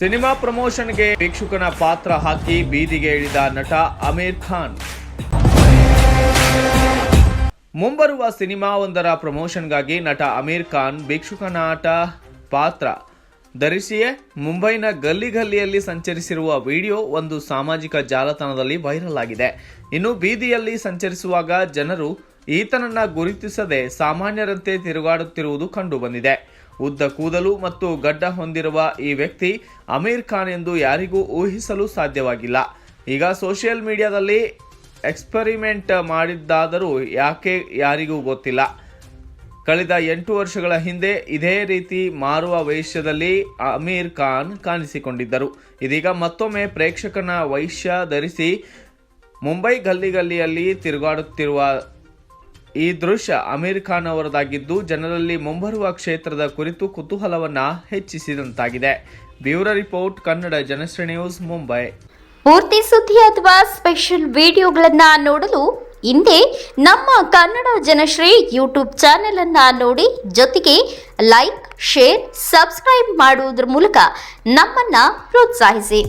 Cinema ಪ್ರಮೋಷನ್ಗೆ ಭಿಕ್ಷುಕನ ಪಾತ್ರ ಹಾಕಿ ಬೀದಿಗೆ ಇಳಿದ ನಟ ಆಮಿರ್ ಖಾನ್. ಮುಂಬರುವ ಸಿನಿಮಾವೊಂದರ ಪ್ರಮೋಷನ್ಗಾಗಿ ನಟ ಆಮಿರ್ ಖಾನ್ ಭಿಕ್ಷುಕನಾಟ ಪಾತ್ರ ಧರಿಸಿಯೇ ಮುಂಬೈನ ಗಲ್ಲಿಯಲ್ಲಿ ಸಂಚರಿಸಿರುವ ವಿಡಿಯೋ ಒಂದು ಸಾಮಾಜಿಕ ಜಾಲತಾಣದಲ್ಲಿ ವೈರಲ್ ಆಗಿದೆ. ಇನ್ನು ಬೀದಿಯಲ್ಲಿ ಸಂಚರಿಸುವಾಗ ಜನರು ಈತನನ್ನ ಗುರುತಿಸದೆ ಸಾಮಾನ್ಯರಂತೆ ತಿರುಗಾಡುತ್ತಿರುವುದು ಕಂಡು ಬಂದಿದೆ. ಉದ್ದ ಕೂದಲು ಮತ್ತು ಗಡ್ಡ ಹೊಂದಿರುವ ಈ ವ್ಯಕ್ತಿ ಆಮಿರ್ ಖಾನ್ ಎಂದು ಯಾರಿಗೂ ಊಹಿಸಲು ಸಾಧ್ಯವಾಗಿಲ್ಲ. ಈಗ ಸೋಷಿಯಲ್ ಮೀಡಿಯಾದಲ್ಲಿ ಎಕ್ಸ್ಪೆರಿಮೆಂಟ್ ಮಾಡಿದ್ದಾದರೂ ಯಾಕೆ ಯಾರಿಗೂ ಗೊತ್ತಿಲ್ಲ. ಕಳೆದ 8 ವರ್ಷಗಳ ಹಿಂದೆ ಇದೇ ರೀತಿ ಮಾರುವ ವೇಷದಲ್ಲಿ ಆಮಿರ್ ಖಾನ್ ಕಾಣಿಸಿಕೊಂಡಿದ್ದರು. ಇದೀಗ ಮತ್ತೊಮ್ಮೆ ಪ್ರೇಕ್ಷಕನ ವೇಷ ಧರಿಸಿ ಮುಂಬೈ ಗಲ್ಲಿಯಲ್ಲಿ ತಿರುಗಾಡುತ್ತಿರುವ ಈ ದೃಶ್ಯ ಆಮಿರ್ ಖಾನ್ ಅವರದಾಗಿದ್ದು ಜನರಲ್ಲಿ ಮುಂಬರುವ ಕ್ಷೇತ್ರದ ಕುರಿತು ಕುತೂಹಲವನ್ನ ಹೆಚ್ಚಿಸಿದಂತಾಗಿದೆ. Bureau report, Kannada Janashri news, Mumbai. ಪೂರ್ತಿ ಸುದ್ದಿ ಅಥವಾ ಸ್ಪೆಷಲ್ ವಿಡಿಯೋಗಳನ್ನ ನೋಡಲು ಹಿಂದೆ ನಮ್ಮ ಕನ್ನಡ ಜನಶ್ರೀ ಯೂಟ್ಯೂಬ್ ಚಾನೆಲ್ ಅನ್ನ ನೋಡಿ, ಜೊತೆಗೆ ಲೈಕ್, ಶೇರ್, ಸಬ್ಸ್ಕ್ರೈಬ್ ಮಾಡುವುದರ ಮೂಲಕ ನಮ್ಮನ್ನ ಪ್ರೋತ್ಸಾಹಿಸಿ.